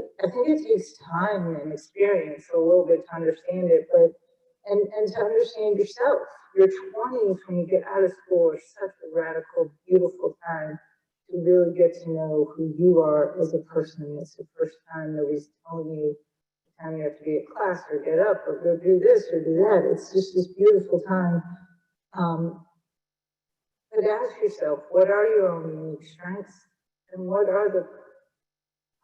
it takes time and experience a little bit to understand it, but and to understand yourself. Your 20s when you get out of school are such a radical, beautiful time to really get to know who you are as a person. It's the first time nobody's telling you the time you have to be at class or get up or go do this or do that. It's just this beautiful time. But ask yourself, what are your own unique strengths, and what are the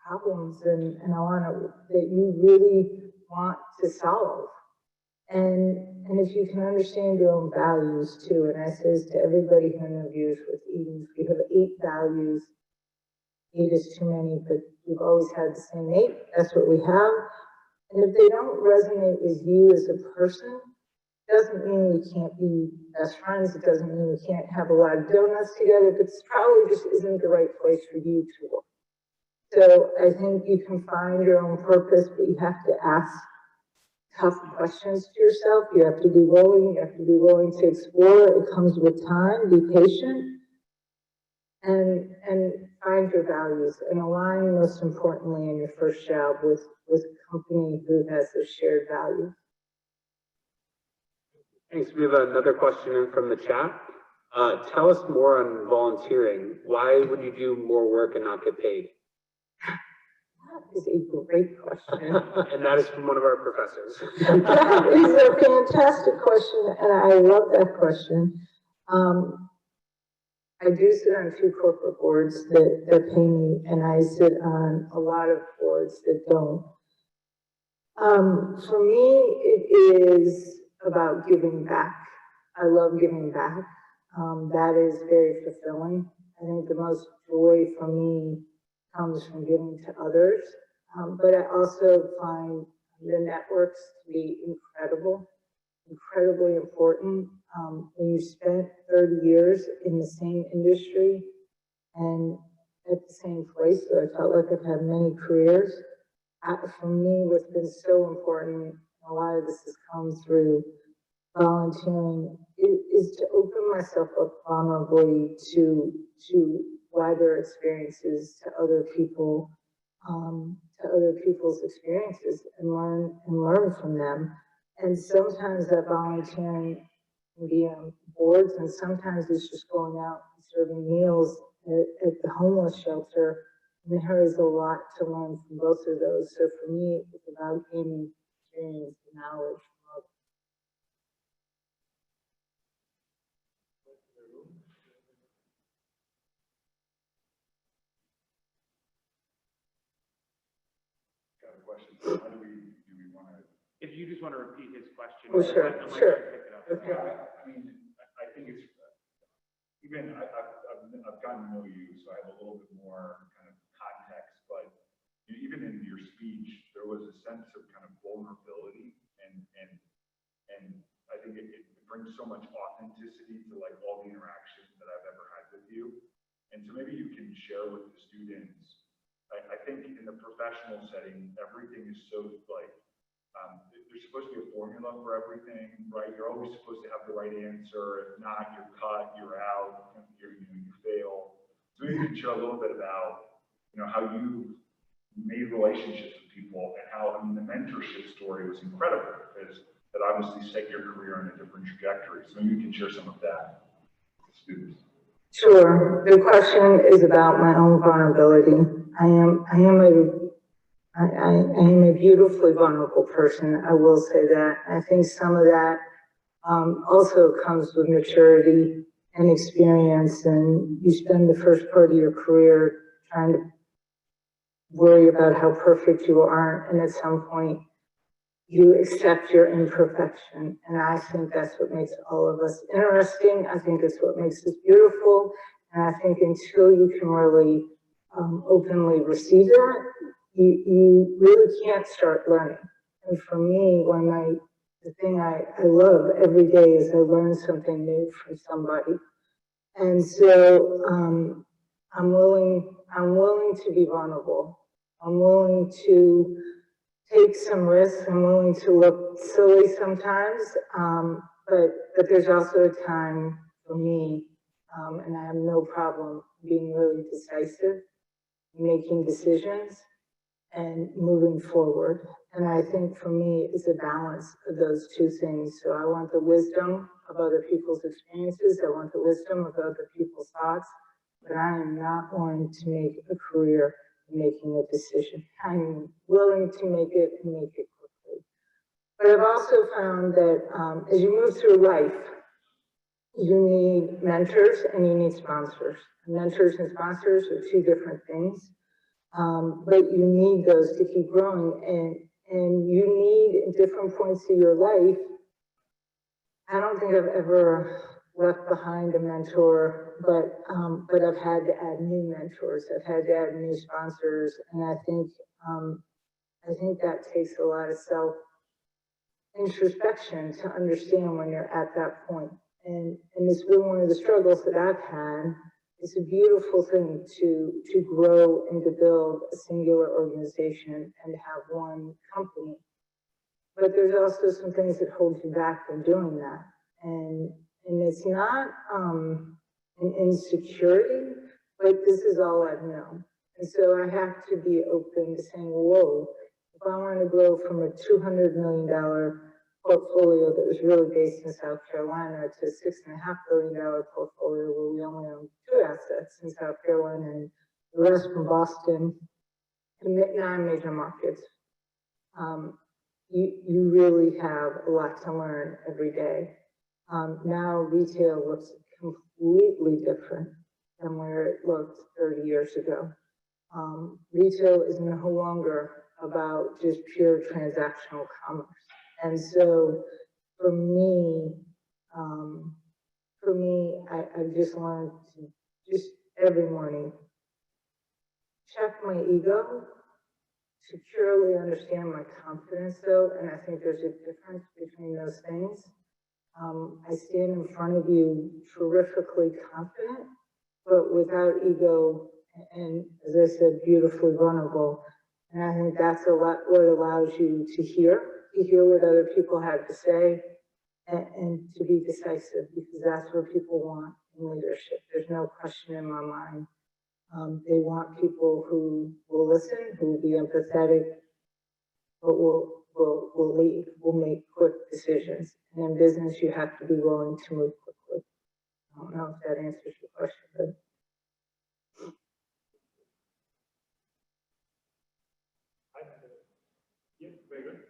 problems and that you really want to solve? And if you can understand your own values too, and I say this to everybody who interviews with Edens, we have 8 values. 8 is too many, but we've always had the same 8. That's what we have. And if they don't resonate with you as a person, doesn't mean we can't be best friends. It doesn't mean we can't have a lot of donuts together, but it probably just isn't the right place for you to work. So I think you can find your own purpose, but you have to ask tough questions to yourself. You have to be willing. You have to be willing to explore. It comes with time. Be patient, and find your values and align, most importantly, in your first job with a company who has a shared value. Thanks. We have another question in from the chat. Tell us more on volunteering. Why would you do more work and not get paid? That is a great question. And that is from one of our professors. That is a fantastic question, and I love that question. I do sit on 2 corporate boards that pay me, and I sit on a lot of boards that don't. For me, it is about giving back. I love giving back. That is very fulfilling. I think the most joy for me comes from giving to others. But I also find the networks to be incredibly important. When you spent 30 years in the same industry and at the same place, so I felt like I've had many careers. For me, what's been so important, a lot of this has come through volunteering, is to open myself up vulnerably to wider experiences to other people, to other people's experiences and learn from them. And sometimes that volunteering can be on boards, and sometimes it's just going out and serving meals at the homeless shelter. And there is a lot to learn from both of those. So for me, it's about gaining experience and knowledge from others. Got a question. So how do we want to? If you just want to repeat his question. Oh, sure, sure. Okay. I mean, I think it's, even I've gotten to know you, so I have a little bit more kind of context, but even in your speech, there was a sense of kind of vulnerability and I think it brings so much authenticity to like all the interactions that I've ever had with you. And so maybe you can share with the students, I think in the professional setting, everything is so like, there's supposed to be a formula for everything, right? You're always supposed to have the right answer. If not, you're cut, you're out, you fail. So maybe you can share a little bit about, how you made relationships with people and how, the mentorship story was incredible because that obviously set your career on a different trajectory. So maybe you can share some of that with the students. Sure. The question is about my own vulnerability. I am a beautifully vulnerable person. I will say that. I think some of that also comes with maturity and experience, and you spend the first part of your career trying to worry about how perfect you aren't, and at some point you accept your imperfection. And I think that's what makes all of us interesting. I think it's what makes us beautiful. And I think until you can really openly receive that, you really can't start learning. And for me, the thing I love every day is I learn something new from somebody. And so I'm willing to be vulnerable. I'm willing to take some risks. I'm willing to look silly sometimes, but there's also a time for me, and I have no problem being really decisive, making decisions, and moving forward. And I think for me, it's a balance of those two things. So I want the wisdom of other people's experiences. I want the wisdom of other people's thoughts, but I am not going to make a career making a decision. I'm willing to make it and make it quickly. But I've also found that as you move through life, you need mentors and you need sponsors. Mentors and sponsors are two different things, but you need those to keep growing, and you need at different points of your life. I don't think I've ever left behind a mentor, but I've had to add new mentors. I've had to add new sponsors, and I think that takes a lot of self introspection to understand when you're at that point. And it's been one of the struggles that I've had. It's a beautiful thing to grow and to build a singular organization and have one company. But there's also some things that hold you back from doing that. And it's not an insecurity, but this is all I've known. And so I have to be open to saying, whoa, if I want to grow from a $200 million portfolio that was really based in South Carolina to a $6.5 billion portfolio where we only own 2 assets in South Carolina and the rest from Boston and 9 major markets. You really have a lot to learn every day. Now retail looks completely different than where it looked 30 years ago. Retail is no longer about just pure transactional commerce. And so for me, I've just learned to just every morning check my ego, to purely understand my confidence though, and I think there's a difference between those things. I stand in front of you terrifically confident, but without ego, and as I said, beautifully vulnerable. And I think that's a lot what allows you to hear what other people have to say, and to be decisive, because that's what people want in leadership. There's no question in my mind. They want people who will listen, who will be empathetic, but will lead, will make quick decisions. And in business, you have to be willing to move quickly. I don't know if that answers your question, but. Yeah, very good.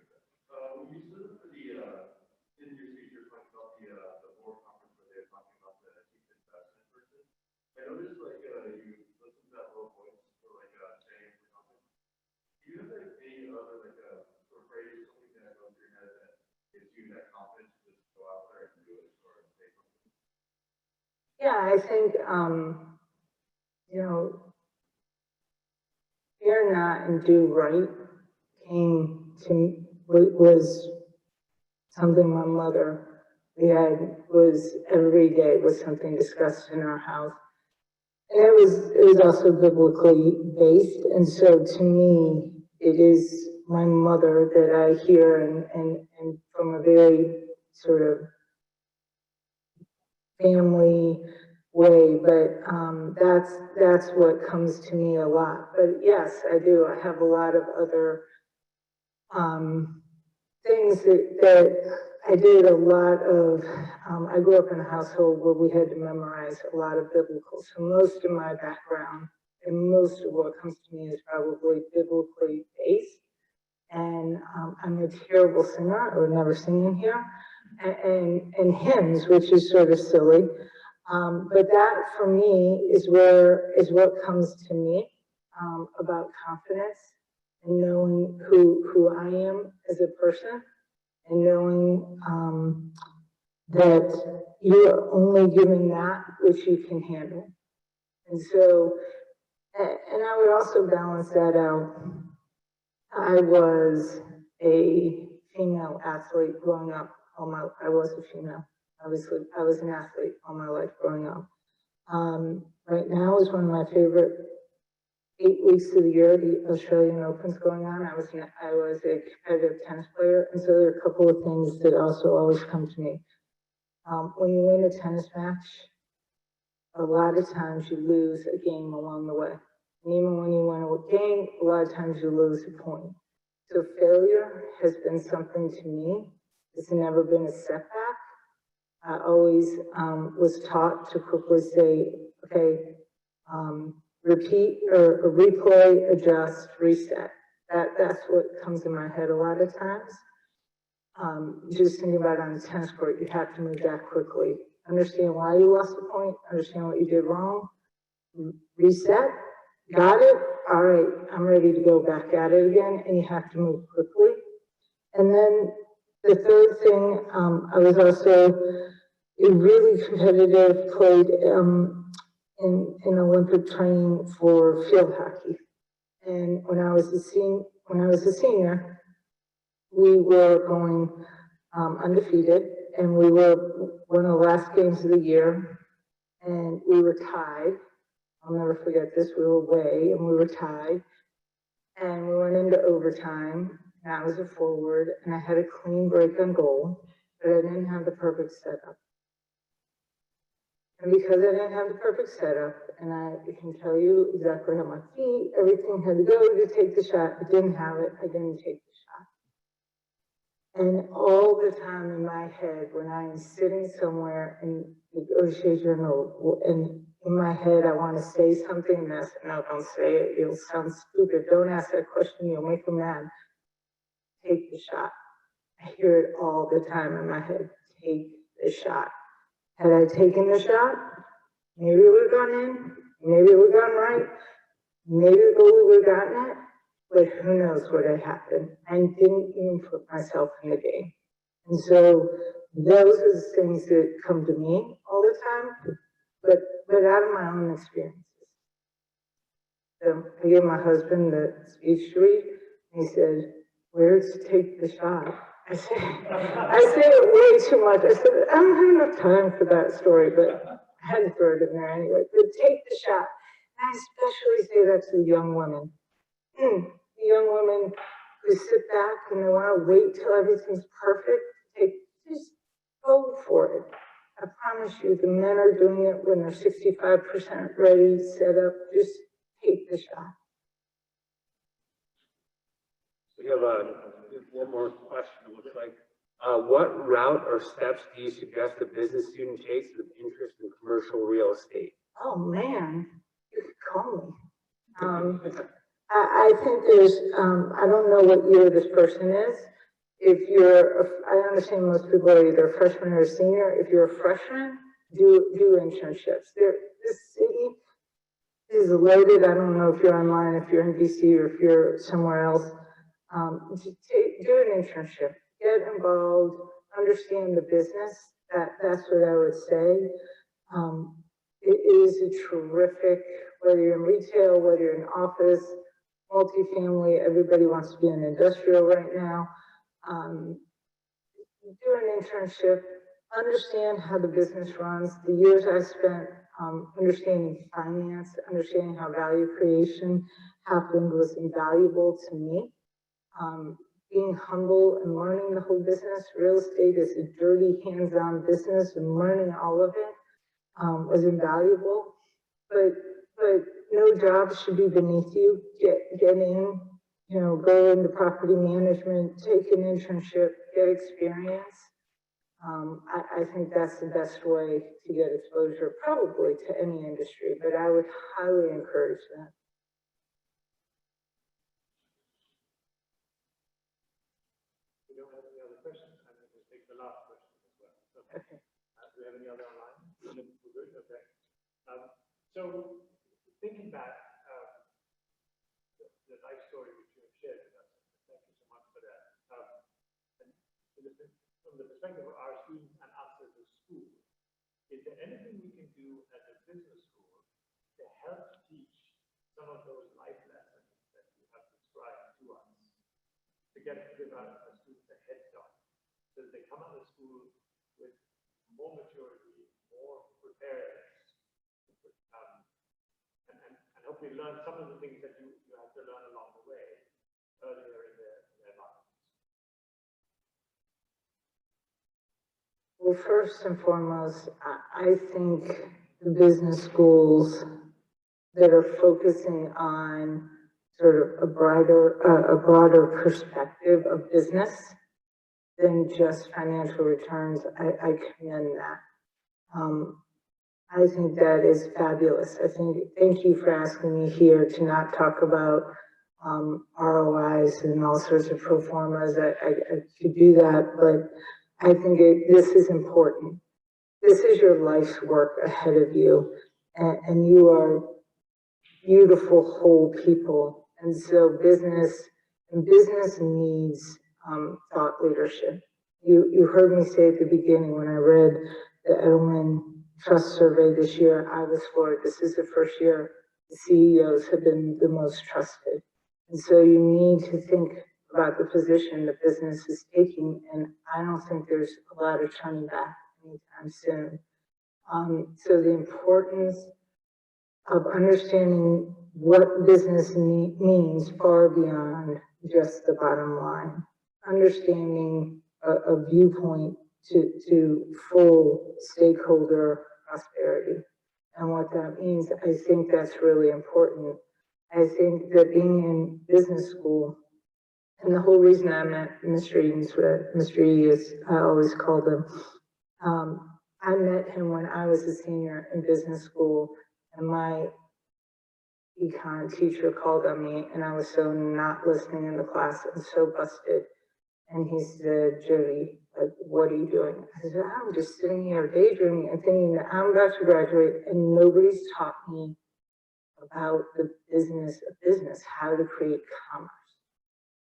When you stood up for the, in your speech, you're talking about the board conference where they're talking about the chief investment person. I noticed like, you listened to that little voice for like, saying for something. Do you have like, any other like, sort of phrase or something that goes through your head that gives you that confidence to just go out there and do it or say something? Yeah, I think, fear not and do right came to me, was something my mother, was every day was something discussed in our house. And it was also biblically based. And so to me, it is my mother that I hear and from a very sort of family way, but that's what comes to me a lot. But yes, I do. I have a lot of other things that I did a lot of. I grew up in a household where we had to memorize a lot of biblical. So most of my background and most of what comes to me is probably biblically based. And I'm a terrible singer. I would never sing in here. And hymns, which is sort of silly. But that for me is what comes to me about confidence and knowing who I am as a person and knowing that you are only given that which you can handle. And so, and I would also balance that out. I was a female athlete growing up. I was a female. Obviously, I was an athlete all my life growing up. Right now is one of my favorite 8 weeks of the year. The Australian Open's going on. I was a competitive tennis player, and so there are a couple of things that also always come to me. When you win a tennis match, a lot of times you lose a game along the way. And even when you win a game, a lot of times you lose a point. So failure has been something to me. It's never been a setback. I always was taught to quickly say, okay, repeat or replay, adjust, reset. That's what comes in my head a lot of times. Just thinking about it on the tennis court, you have to move that quickly. Understand why you lost the point, understand what you did wrong, reset, got it, all right, I'm ready to go back at it again, and you have to move quickly. And then the third thing, I was also a really competitive, played in Olympic training for field hockey. And when I was a senior, we were going undefeated, and we were one of the last games of the year, and we were tied. I'll never forget this. We were away, and we were tied, and we went into overtime. And I was a forward, and I had a clean break on goal, but I didn't have the perfect setup. And because I didn't have the perfect setup, and I can tell you exactly how my feet, everything had to go to take the shot. I didn't have it. I didn't take the shot. And all the time in my head, when I am sitting somewhere in negotiation and in my head, I want to say something, and I say, no, don't say it. You'll sound stupid. Don't ask that question. You'll make them mad. Take the shot. I hear it all the time in my head. Take the shot. Had I taken the shot, maybe it would have gone in, maybe it would have gone right, maybe the goalie would have gotten it, but who knows what had happened. I didn't even put myself in the game. And so those are the things that come to me all the time, but out of my own experiences. So I gave my husband the speech to read, and he said, "Where's to take the shot?" I say it way too much. I said, I don't have enough time for that story, but I had to throw it in there anyway. But take the shot. And I especially say that to the young women. The young women who sit back and they want to wait till everything's perfect. Just go for it. I promise you, the men are doing it when they're 65% ready, set up. Just take the shot. We have one more question, it looks like. What route or steps do you suggest a business student takes with interest in commercial real estate? Oh, man, you could call me. I think there's, I don't know what year this person is. If you're, I understand most people are either a freshman or a senior. If you're a freshman, do internships. This city is loaded. I don't know if you're online, if you're in DC or if you're somewhere else. Do an internship, get involved, understand the business. That's what I would say. It is a terrific, whether you're in retail, whether you're in office, multifamily, everybody wants to be in industrial right now. Do an internship, understand how the business runs. The years I spent understanding finance, understanding how value creation happened was invaluable to me. Being humble and learning the whole business. Real estate is a dirty, hands-on business, and learning all of it was invaluable. But no job should be beneath you. Get in, go into property management, take an internship, get experience. I think that's the best way to get exposure, probably to any industry, but I would highly encourage that. We don't have any other questions. I'm going to take the last question as well. So, Okay. do we have any other online? We're good? Okay. So, thinking back, the life story which you have shared with us, thank you so much for that. And from the perspective of our students and us as a school, is there anything we can do as a business school to help teach some of those life lessons that you have described to us, to give our students a head start, so that they come out of school with more maturity, more preparedness, and hopefully learn some of the things that you have to learn along the way earlier in their lives? Well, first and foremost, I think the business schools that are focusing on sort of a broader perspective of business than just financial returns, I commend that. I think that is fabulous. Thank you for asking me here to not talk about ROIs and all sorts of pro formas. I could do that, but I think this is important. This is your life's work ahead of you, and you are beautiful, whole people. And so business needs thought leadership. You heard me say at the beginning when I read the Edelman Trust Survey this year, I was floored. This is the first year the CEOs have been the most trusted. And so you need to think about the position the business is taking, and I don't think there's a lot of turning back anytime soon. So the importance of understanding what business means far beyond just the bottom line, understanding a viewpoint to full stakeholder prosperity and what that means. I think that's really important. I think that being in business school, and the whole reason I met Mr. Mr. E, as I always called him, I met him when I was a senior in business school, and my econ teacher called on me, and I was so not listening in the class and so busted. And he said, Jodie, like, what are you doing? I said, I'm just sitting here daydreaming and thinking that I'm about to graduate and nobody's taught me about the business of business, how to create commerce.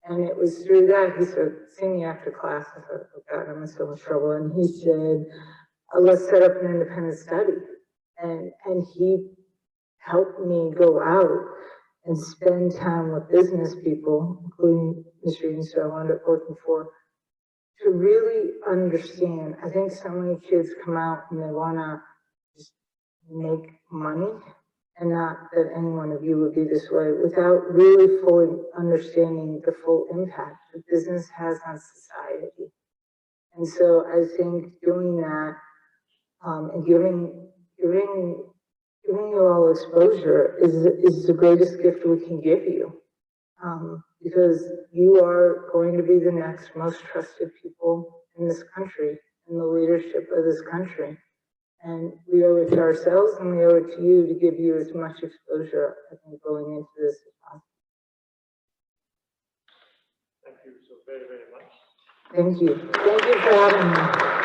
And it was through that, he said, see me after class. I thought, oh God, I'm in so much trouble. And he said, let's set up an independent study. And he helped me go out and spend time with business people, including Mr. Eaton, who I wound up working for, to really understand. I think so many kids come out and they want to just make money, and not that any one of you would be this way, without really fully understanding the full impact that business has on society. And so I think doing that and giving giving you all exposure is the greatest gift we can give you. Because you are going to be the next most trusted people in this country, in the leadership of this country. And we owe it to ourselves and we owe it to you to give you as much exposure, I think, going into this as possible. Thank you so very, very much. Thank you. Thank you for having me.